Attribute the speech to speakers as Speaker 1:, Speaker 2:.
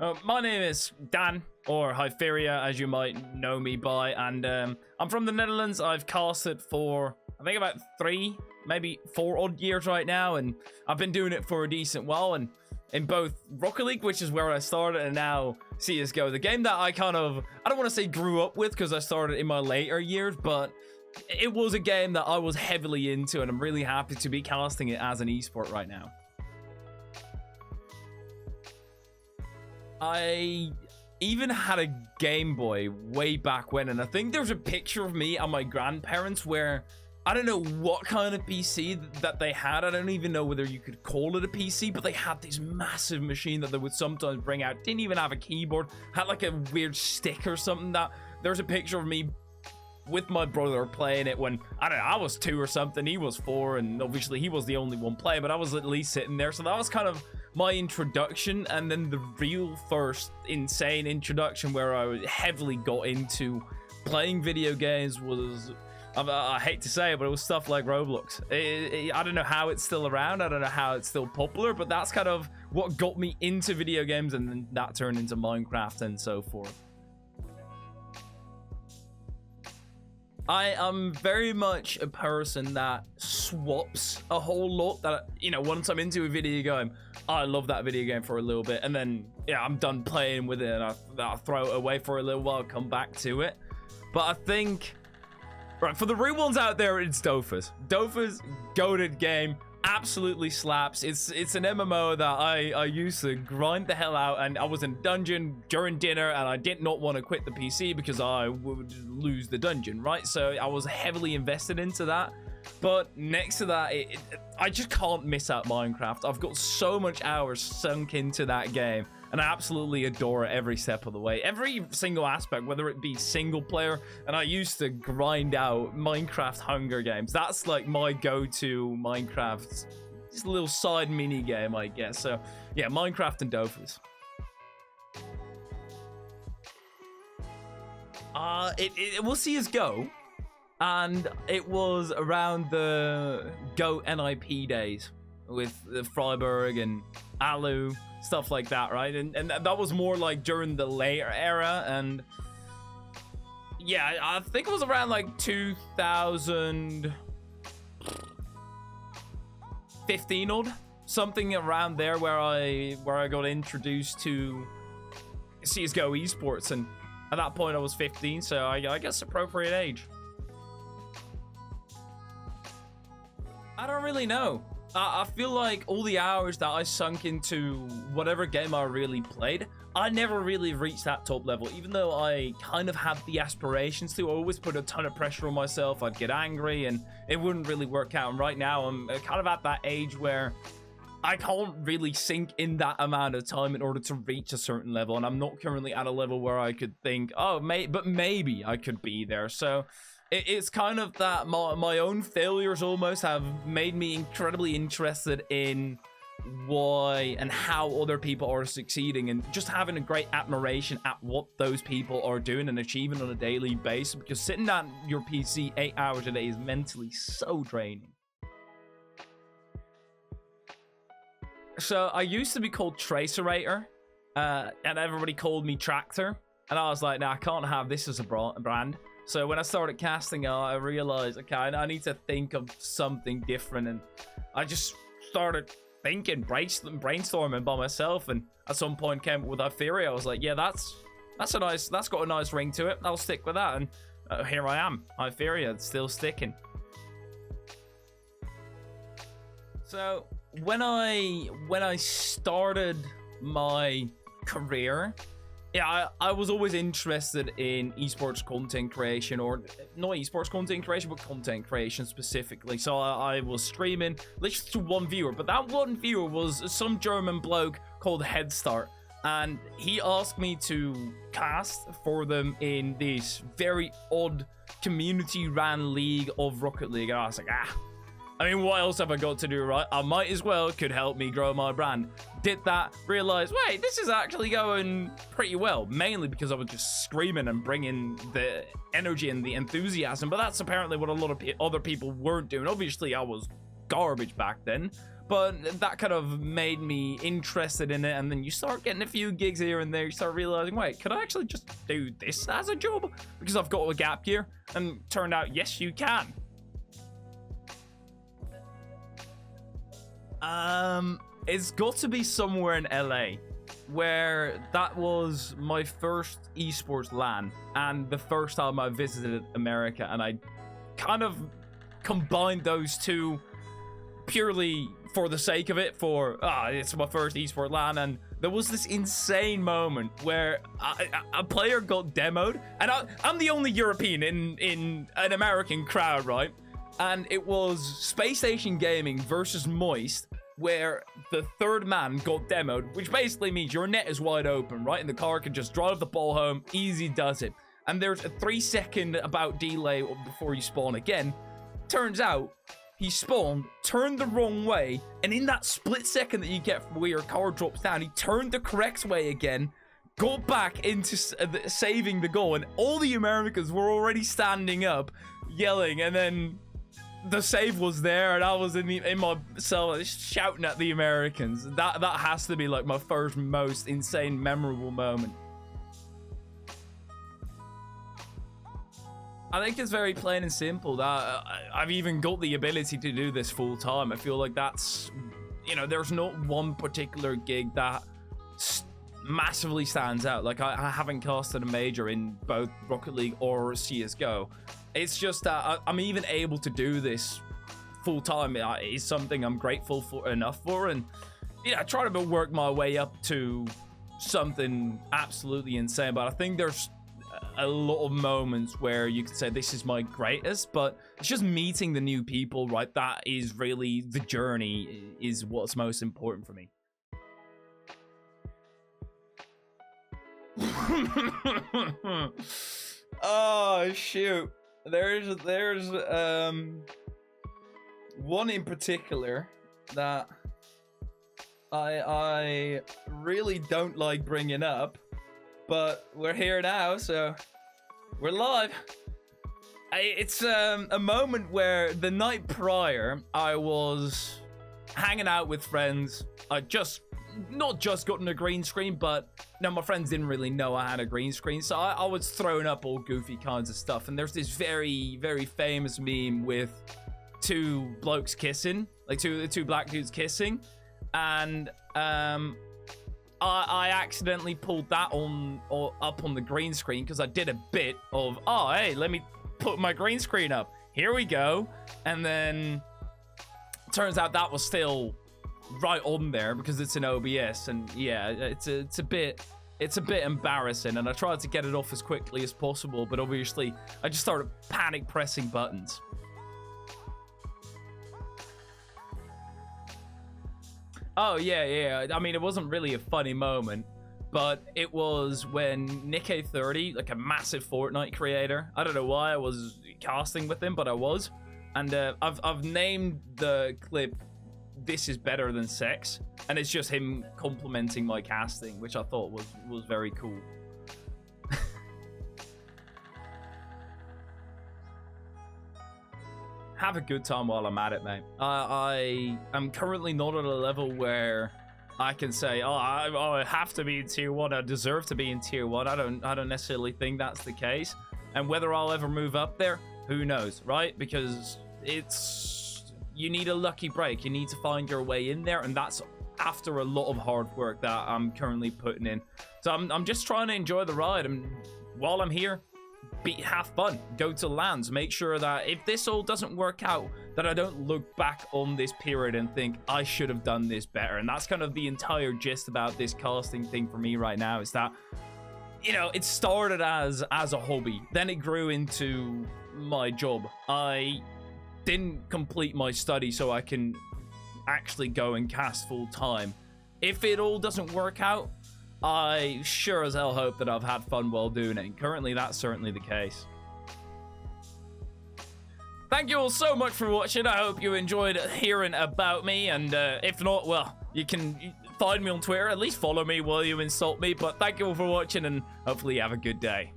Speaker 1: My name is Dan, or Hyferia, as you might know me by, and I'm from the Netherlands. I've casted for, I think, about 3, maybe 4 odd years right now, and I've been doing it for a decent while, and in both Rocket League, which is where I started, and now CSGO, the game that I kind of, I don't want to say grew up with, because I started in my later years, but it was a game that I was heavily into, and I'm really happy to be casting it as an esport right now. I even had a Game Boy way back when, and I think there's a picture of me and my grandparents where I don't know what kind of PC that they had. I don't even know whether you could call it a PC, but they had this massive machine that they would sometimes bring out. Didn't even have a keyboard, had like a weird stick or something. That there's a picture of me with my brother playing it when, I don't know, I was 2 or something, he was 4, and obviously he was the only one playing, but I was at least sitting there. So that was kind of my introduction, and then the real first insane introduction where I heavily got into playing video games was, I hate to say it, but it was stuff like Roblox. I don't know how it's still around, I don't know how it's still popular, but that's kind of what got me into video games, and then that turned into Minecraft and so forth. I am very much a person that swaps a whole lot. That, you know, once I'm into a video game, I love that video game for a little bit, and then, yeah, I'm done playing with it, and I'll throw it away for a little while, come back to it. But I think, right, for the real ones out there, it's Dofus. Dofus, goated game, absolutely slaps. It's an MMO that I used to grind the hell out, and I was in dungeon during dinner, and I did not want to quit the PC because I would lose the dungeon, right? So I was heavily invested into that. But next to that, I just can't miss out Minecraft. I've got so much hours sunk into that game, and I absolutely adore it every step of the way. Every single aspect, whether it be single player, and I used to grind out Minecraft Hunger Games. That's like my go-to Minecraft, just a little side mini game, I guess. So yeah, Minecraft and Dofus. It will see us go. And it was around the GOAT NIP days with the Freiburg and Alu, stuff like that, right? And that was more like during the later era. And yeah, I think it was around like 2015 odd, something around there, where I got introduced to CSGO esports. And at that point I was 15, so I guess appropriate age. I don't really know. I feel like all the hours that I sunk into whatever game I really played, I never really reached that top level. Even though I kind of had the aspirations to, I always put a ton of pressure on myself. I'd get angry and it wouldn't really work out. And right now I'm kind of at that age where I can't really sink in that amount of time in order to reach a certain level. And I'm not currently at a level where I could think, oh, but maybe I could be there. So it's kind of that my own failures almost have made me incredibly interested in why and how other people are succeeding, and just having a great admiration at what those people are doing and achieving on a daily basis, because sitting at your PC 8 hours a day is mentally so draining. So I used to be called Tracerator, and everybody called me Tractor, and I was like, nah, I can't have this as a brand. So when I started casting, I realized, okay, I need to think of something different, and I just started thinking, brainstorming by myself, and at some point came up with Hyferia. I was like, yeah, that's got a nice ring to it. I'll stick with that, and here I am, Hyferia, it's still sticking. So when I started my career, yeah, I was always interested in esports content creation, or not esports content creation, but content creation specifically. So I was streaming literally to one viewer, but that one viewer was some German bloke called Headstart, and he asked me to cast for them in this very odd community-ran league of Rocket League. And I was like, I mean, what else have I got to do, right? I might as well, could help me grow my brand. Did that, realized, wait, this is actually going pretty well. Mainly because I was just screaming and bringing the energy and the enthusiasm. But that's apparently what a lot of other people weren't doing. Obviously, I was garbage back then. but that kind of made me interested in it. And then you start getting a few gigs here and there. You start realizing, wait, could I actually just do this as a job? Because I've got a gap year. And turned out, yes, you can. It's got to be somewhere in LA, where that was my first esports LAN and the first time I visited America, and I kind of combined those two purely for the sake of it, it's my first esports LAN. And there was this insane moment where a player got demoed, and I'm the only European in an American crowd, right? And it was Space Station Gaming versus Moist, where the third man got demoed, which basically means your net is wide open, right? And the car can just drive the ball home, easy does it. And there's a 3-second about delay before you spawn again. Turns out, he spawned, turned the wrong way, and in that split second that you get from where your car drops down, he turned the correct way again, got back into saving the goal, and all the Americans were already standing up, yelling, and then the save was there, and I was in my cell shouting at the Americans. That has to be like my first most insane memorable moment. I think it's very plain and simple that I've even got the ability to do this full time. I feel like that's, there's not one particular gig that massively stands out. Like I haven't casted a major in both Rocket League or CSGO. It's just that I'm even able to do this full time. Is something I'm grateful for enough for, and I try to work my way up to something absolutely insane. But I think there's a lot of moments where you could say this is my greatest, but it's just meeting the new people, right? That is really the journey, is what's most important for me. Oh shoot, there's one in particular that I really don't like bringing up, but we're here now, so we're live. It's a moment where the night prior I was hanging out with friends. I not just gotten a green screen, but no, my friends didn't really know I had a green screen, so I was throwing up all goofy kinds of stuff. And there's this very, very famous meme with two blokes kissing, like two black dudes kissing, and I accidentally pulled that up on the green screen because I did a bit of, oh hey, let me put my green screen up, here we go, and then turns out that was still right on there because it's an OBS, and yeah, it's a bit embarrassing, and I tried to get it off as quickly as possible, but obviously I just started panic pressing buttons. Oh yeah, I mean, it wasn't really a funny moment, but it was when Nick30, like a massive Fortnite creator, I don't know why I was casting with him, but I was, and I've named the clip "This is Better Than Sex," and it's just him complimenting my casting, which I thought was very cool. Have a good time while I'm at it, mate. I am currently not at a level where I can say, oh, I have to be in tier 1. I deserve to be in tier 1. I don't necessarily think that's the case. And whether I'll ever move up there, who knows, right? Because you need a lucky break. You need to find your way in there, and that's after a lot of hard work that I'm currently putting in. So I'm just trying to enjoy the ride, and while I'm here, have fun, go to LANs, make sure that if this all doesn't work out, that I don't look back on this period and think I should have done this better. And that's kind of the entire gist about this casting thing for me right now, is that, it started as a hobby, then it grew into my job. I didn't complete my study so I can actually go and cast full time. If it all doesn't work out, I sure as hell hope that I've had fun while doing it, and currently that's certainly the case. Thank you all so much for watching. I hope you enjoyed hearing about me, and if not, well, you can find me on Twitter, at least follow me while you insult me, but thank you all for watching, and hopefully you have a good day.